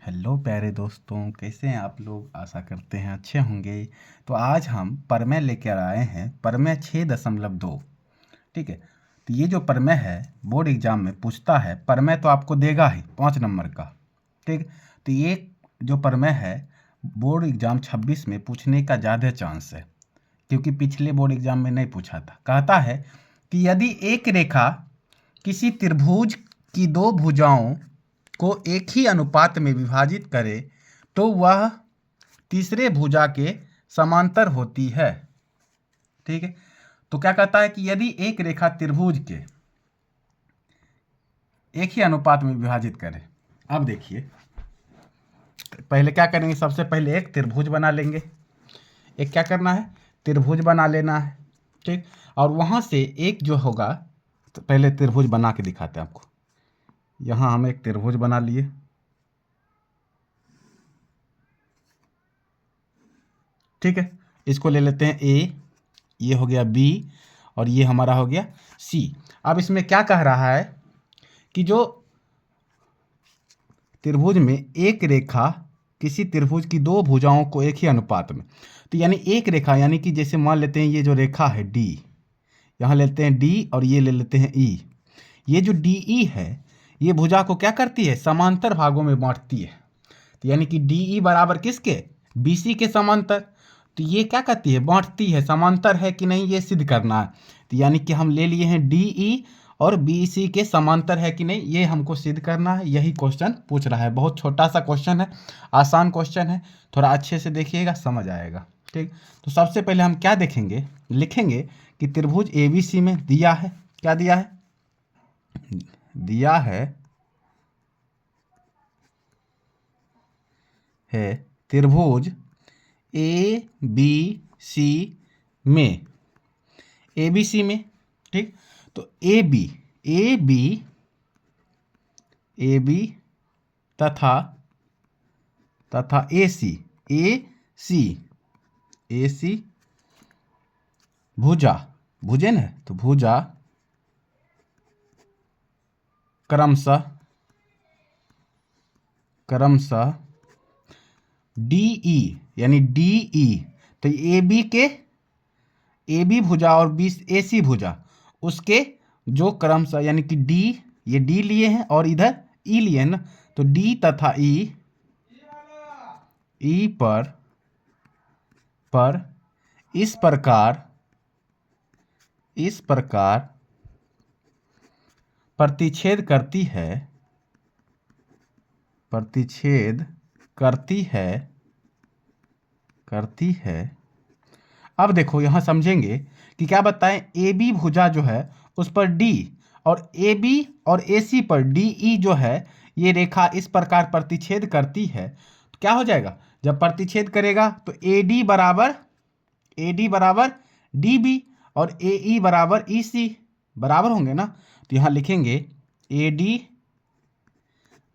Hello प्यारे दोस्तों, कैसे हैं आप लोग। आशा करते हैं अच्छे होंगे। तो आज हम प्रमेय लेकर आए हैं, प्रमेय 6.2। ठीक है। तो ये जो प्रमेय है बोर्ड एग्जाम में पूछता है। प्रमेय तो आपको देगा ही 5 नंबर का। ठीक। तो ये जो प्रमेय है बोर्ड एग्जाम 26 में पूछने का ज़्यादा चांस है, क्योंकि पिछले बोर्ड एग्जाम में नहीं पूछा था। कहता है कि यदि एक रेखा किसी त्रिभुज की दो भुजाओं को एक ही अनुपात में विभाजित करे तो वह तीसरे भुजा के समांतर होती है। ठीक है। तो क्या कहता है कि यदि एक रेखा त्रिभुज के एक ही अनुपात में विभाजित करे। अब देखिए, पहले क्या करेंगे, सबसे पहले एक त्रिभुज बना लेंगे। एक क्या करना है, त्रिभुज बना लेना है। ठीक। और वहां से एक जो होगा, तो पहले त्रिभुज बना के दिखाते हैं आपको। यहाँ हम एक त्रिभुज बना लिए। ठीक है। इसको ले लेते हैं ए, ये हो गया बी, और ये हमारा हो गया सी। अब इसमें क्या कह रहा है कि जो त्रिभुज में एक रेखा किसी त्रिभुज की दो भुजाओं को एक ही अनुपात में, तो यानी एक रेखा, यानी कि जैसे मान लेते हैं ये जो रेखा है डी, यहाँ लेते हैं डी और ये ले लेते हैं ई। ये जो डी ई है ये भुजा को क्या करती है, समांतर भागों में बांटती है। तो यानी कि डी ई बराबर किसके, बी सी के समांतर। तो ये क्या कहती है, बांटती है, समांतर है कि नहीं ये सिद्ध करना है। तो यानी कि हम ले लिए हैं डी ई और बी सी के समांतर है कि नहीं, ये हमको सिद्ध करना है। यही क्वेश्चन पूछ रहा है। बहुत छोटा सा क्वेश्चन है, आसान क्वेश्चन है, थोड़ा अच्छे से देखिएगा समझ आएगा। ठीक। तो सबसे पहले हम क्या देखेंगे, लिखेंगे कि त्रिभुज ए बी सी में दिया है, क्या दिया है, दिया है त्रिभुज ए बी सी में, ए बी सी में। ठीक। तो ए बी तथा ए सी भुजा, भुजे न, तो भुजा क्रमशः डी ई, यानी डी ई, तो ए बी के, ए बी भुजा और बी ए सी भुजा, उसके जो क्रमशः, यानी कि डी, ये डी लिए हैं और इधर ई लिए हैं ना, तो डी तथा ई पर इस प्रकार प्रतिच्छेद करती है। अब देखो यहां समझेंगे कि क्या बताएं, ए बी भुजा जो है उस पर डी, और ए बी और ए सी पर डी ई जो है, ये रेखा इस प्रकार प्रतिच्छेद करती है। तो क्या हो जाएगा, जब प्रतिच्छेद करेगा तो ए डी बराबर डी बी और ए ई बराबर ई सी बराबर होंगे ना। तो यहां लिखेंगे ए डी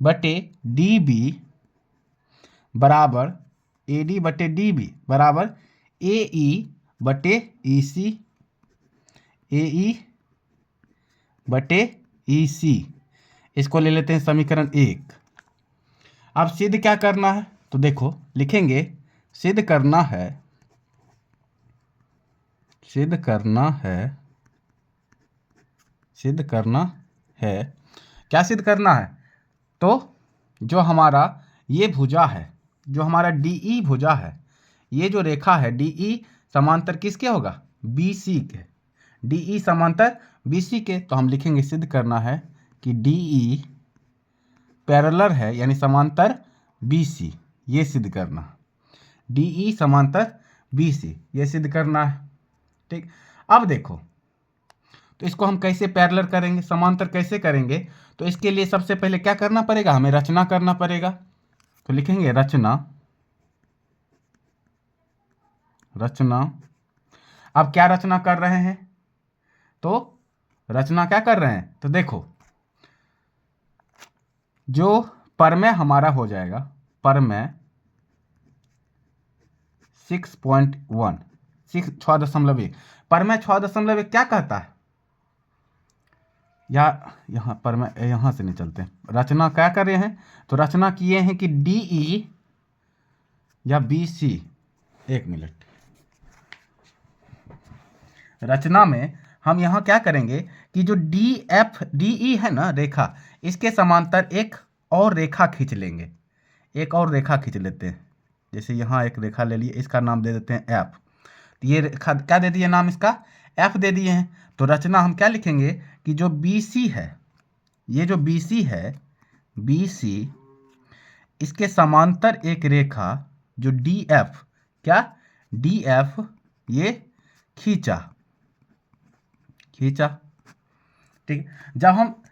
बटे डी बी बराबर ए डी बटे डी बी बराबर ए ई बटे ई सी, ए ई बटे ई सी। इसको ले लेते हैं समीकरण 1। अब सिद्ध क्या करना है, तो देखो लिखेंगे सिद्ध करना है क्या सिद्ध करना है, तो जो हमारा ये भुजा है, जो हमारा डी ई भुजा है, ये जो रेखा है डी ई समांतर किसके होगा, बी सी के, डी ई समांतर बी सी के। तो हम लिखेंगे सिद्ध करना है कि डी ई पैरेलल है, यानी समांतर बी सी, ये सिद्ध करना, डी ई समांतर बी सी, ये सिद्ध करना है। ठीक। अब देखो, तो इसको हम कैसे पैरेलल करेंगे, समांतर कैसे करेंगे, तो इसके लिए सबसे पहले क्या करना पड़ेगा, हमें रचना करना पड़ेगा। तो लिखेंगे रचना। अब क्या रचना कर रहे हैं, तो रचना क्या कर रहे हैं, तो देखो जो प्रमेय हमारा हो जाएगा, प्रमेय 6.1, 6.1, प्रमेय 6.1 क्या कहता है, या यहाँ पर मैं यहाँ से नहीं चलते, रचना क्या कर रहे हैं, तो रचना किए हैं कि डी ई या बी सी। एक मिनट, रचना में हम यहाँ क्या करेंगे कि जो डी एफ डी ई है ना रेखा, इसके समांतर एक और रेखा खींच लेंगे, एक और रेखा खींच लेते हैं। जैसे यहाँ एक रेखा ले लिए, इसका नाम दे देते हैं एफ। तो ये रेखा क्या दे दिए नाम, इसका एफ दे दिए हैं। तो रचना हम क्या लिखेंगे कि जो बी सी है, ये जो बी सी है, बी सी, इसके समांतर एक रेखा जो डी एफ, क्या डी एफ, ये खींचा, खींचा। ठीक, जब हम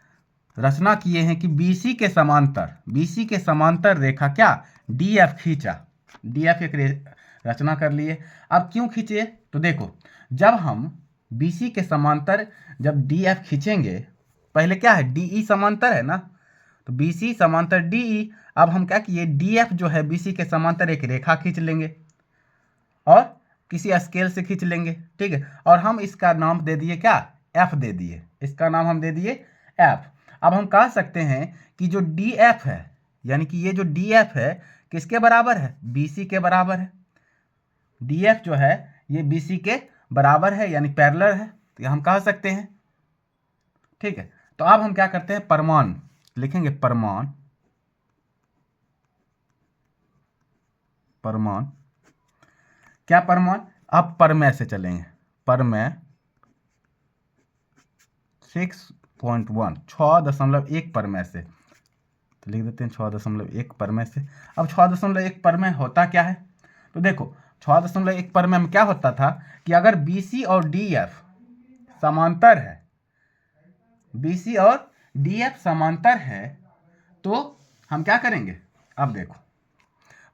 रचना किए हैं कि बीसी के समांतर, बीसी के समांतर रेखा क्या डी एफ खींचा, डी एफ एक रचना कर लिए। अब क्यों खींचे, तो देखो जब हम बीसी के समांतर जब डी एफ खींचेंगे, पहले क्या है डी समांतर है ना, तो बीसी समांतर डी। अब हम क्या किए, डी एफ जो है बीसी के समांतर एक रेखा खींच लेंगे और किसी स्केल से खींच लेंगे। ठीक है, और हम इसका नाम दे दिए क्या, एफ दे दिए, इसका नाम हम दे दिए एफ। अब हम कह सकते हैं कि जो डी एफ है, यानी कि ये जो डी एफ है किसके बराबर है, बीसी के बराबर है। डी एफ जो है ये बीसी के बराबर है, यानी पैरेलल है, तो हम कह सकते हैं। ठीक है, तो अब हम क्या करते हैं, परमाण लिखेंगे, परमाण, परमाण क्या, परमाण। अब परमेय से चलेंगे, परमेय 6.1, 6.1 परमेय से, तो लिख देते हैं 6.1 परमेय से। अब 6.1 परमेय होता क्या है, तो देखो 6.1 परमेय में क्या होता था कि अगर BC और DF समांतर है, BC और DF समांतर है, तो हम क्या करेंगे, अब देखो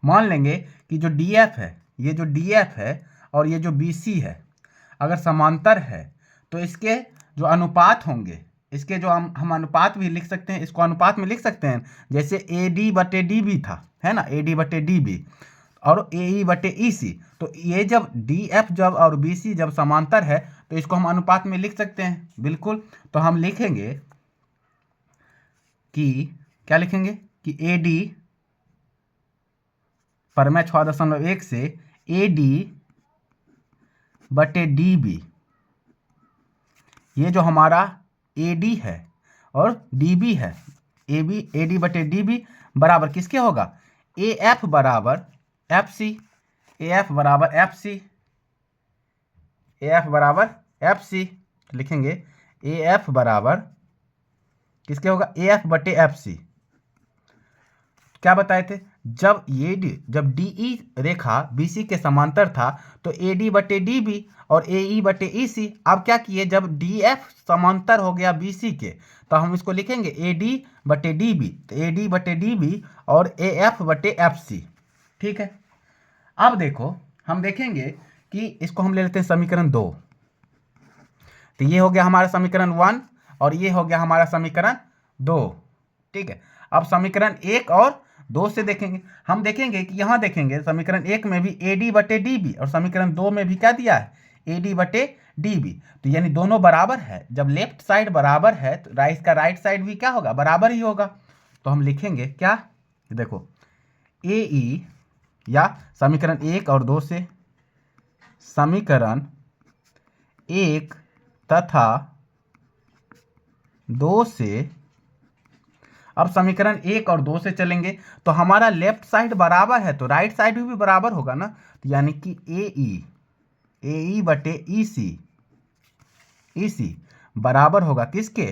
मान लेंगे कि जो DF है, ये जो DF है और ये जो BC है अगर समांतर है, तो इसके जो अनुपात होंगे, इसके जो हम अनुपात भी लिख सकते हैं, इसको अनुपात में लिख सकते हैं, जैसे AD/DB था, है ना, AD/DB और AE/EC। तो ये जब DF जब और BC जब समांतर है तो इसको हम अनुपात में लिख सकते हैं, बिल्कुल। तो हम लिखेंगे कि क्या लिखेंगे कि AD परमेय 6.1 से AD/DB, ये जो हमारा AD है और DB है, AD/DB बराबर किसके होगा, AF बराबर FC, AF बराबर FC, AF बराबर FC लिखेंगे, AF बराबर किसके होगा, AF/FC। क्या बताए थे, जब जब DE रेखा BC के समांतर था तो AD/DB और AE/EC। अब क्या किए, जब DF समांतर हो गया BC के, तो हम इसको लिखेंगे AD/DB, तो AD/DB और AF/FC। ठीक है, अब देखो हम देखेंगे कि इसको हम ले लेते हैं समीकरण 2। तो ये हो गया हमारा समीकरण 1 और ये हो गया हमारा समीकरण 2। ठीक है, अब समीकरण 1 और 2 से देखेंगे, हम देखेंगे कि यहाँ देखेंगे समीकरण 1 में भी AD/DB और समीकरण 2 में भी क्या दिया है, AD/DB। तो यानी दोनों बराबर है, जब लेफ्ट साइड बराबर है तो इसका राइट साइड भी क्या होगा, बराबर ही होगा। तो हम लिखेंगे क्या, देखो AE या समीकरण 1 और 2 से, समीकरण 1 तथा 2 से, अब समीकरण 1 और 2 से चलेंगे तो हमारा लेफ्ट साइड बराबर है तो राइट साइड भी बराबर होगा ना, तो यानी कि AE/EC बराबर होगा किसके,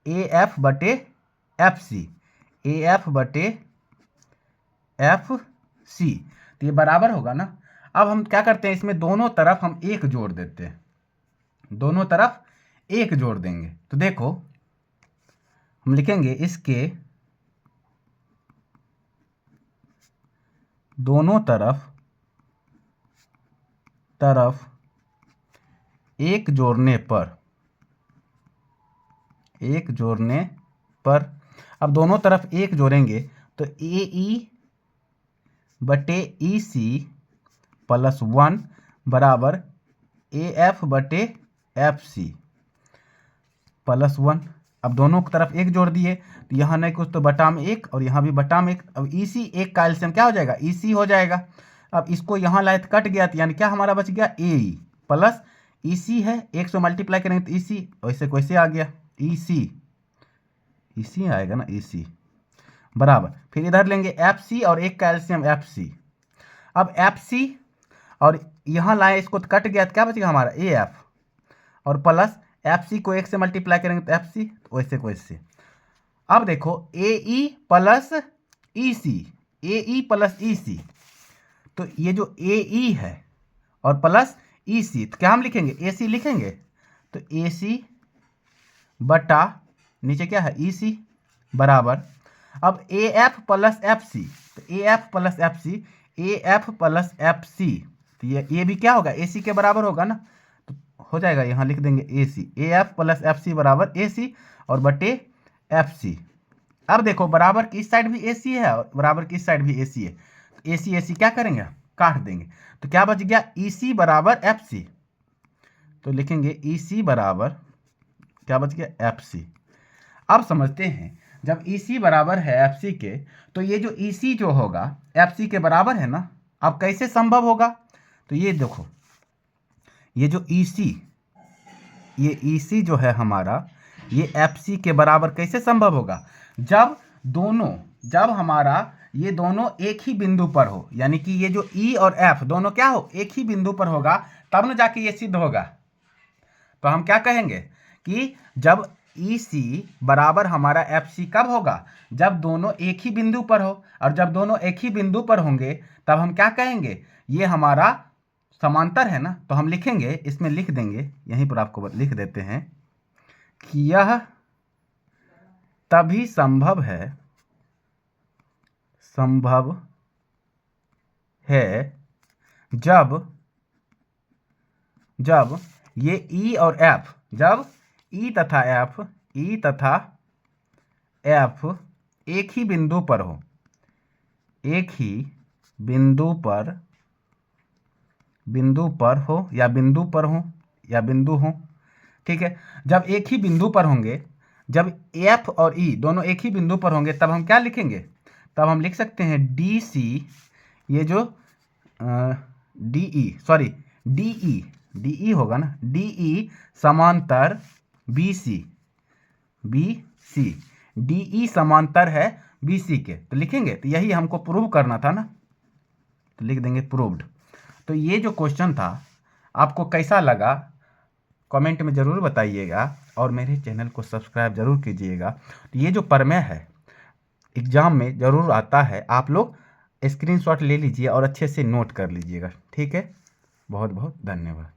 AF/FC, AF/FC। तो ये बराबर होगा ना। अब हम क्या करते हैं, इसमें दोनों तरफ हम 1 जोड़ देते हैं, दोनों तरफ 1 जोड़ देंगे। तो देखो हम लिखेंगे इसके दोनों तरफ 1 जोड़ने पर, 1 जोड़ने पर, अब दोनों तरफ 1 जोड़ेंगे तो AE/EC + 1 बराबर AF/FC + 1। अब दोनों की तरफ एक जोड़ दिए तो यहाँ नहीं कुछ तो बटा में एक और यहाँ भी बटा में एक। अब इसी एक का एलसीएम क्या हो जाएगा, इसी हो जाएगा। अब इसको यहाँ लाए तो कट गया, तो यानी क्या हमारा बच गया, ए प्लस इसी है, 1 से मल्टीप्लाई करेंगे तो इसी, वैसे कैसे आ गया, इसी, इसी आएगा ना, इसी बराबर। फिर इधर लेंगे एफ सी और एक का एलसीएम एफ सी। अब एफ सी और यहाँ लाए इसको तो कट गया, तो क्या बचेगा हमारा, ए एफ और प्लस एफ सी को 1 से मल्टीप्लाई करेंगे तो एफ सी, तो वैसे वैसे। अब देखो ए ई प्लस ई सी, ए ई प्लस ई सी, तो ये जो ए ई है और प्लस ई सी, तो क्या हम लिखेंगे, ए सी लिखेंगे, तो ए सी बटा नीचे क्या है, ई सी बराबर। अब A F plus F C, तो A F plus F C, A F plus F C, तो ये भी क्या होगा, ए सी के बराबर होगा ना, तो हो जाएगा, यहाँ लिख देंगे A C, A F plus F C बराबर ए सी और बटे एफ सी। अब देखो बराबर की इस साइड भी ए सी है और बराबर की इस साइड भी ए सी है, तो ए सी क्या करेंगे, काट देंगे, तो क्या बच गया, ई सी बराबर एफ सी। तो लिखेंगे ई सी बराबर क्या बच गया, एफ सी। अब समझते हैं जब ई सी बराबर है एफ सी के, तो ये जो ई सी जो होगा एफ सी के बराबर है ना। अब कैसे संभव होगा, तो ये देखो, ये जो ई सी, ये ई सी जो है हमारा, ये एफ सी के बराबर कैसे संभव होगा, जब हमारा ये दोनों एक ही बिंदु पर हो, यानी कि ये जो ई और एफ दोनों क्या हो, एक ही बिंदु पर होगा, तब न जाके ये सिद्ध होगा। तो हम क्या कहेंगे कि जब ई सी बराबर हमारा एफ सी कब होगा, जब दोनों एक ही बिंदु पर हो, और जब दोनों एक ही बिंदु पर होंगे तब हम क्या कहेंगे, ये हमारा समांतर है ना। तो हम लिखेंगे, इसमें लिख देंगे, यहीं पर आपको लिख देते हैं कि यह तभी संभव है जब ये ई और एफ, जब ई तथा एफ एक ही बिंदु पर हो, एक ही बिंदु पर हो या बिंदु हो, ठीक है। जब एक ही बिंदु पर होंगे, जब एफ और ई दोनों एक ही बिंदु पर होंगे, तब हम क्या लिखेंगे, तब हम लिख सकते हैं डी सी, ये जो डी ई होगा ना, डी ई समांतर बी सी, डी ई समांतर है बी सी के, तो लिखेंगे, तो यही हमको प्रूव करना था ना, तो लिख देंगे प्रूव्ड। तो ये जो क्वेश्चन था आपको कैसा लगा कमेंट में ज़रूर बताइएगा और मेरे चैनल को सब्सक्राइब ज़रूर कीजिएगा। तो ये जो प्रमेय है एग्ज़ाम में ज़रूर आता है, आप लोग स्क्रीनशॉट ले लीजिए और अच्छे से नोट कर लीजिएगा, ठीक है। बहुत बहुत धन्यवाद।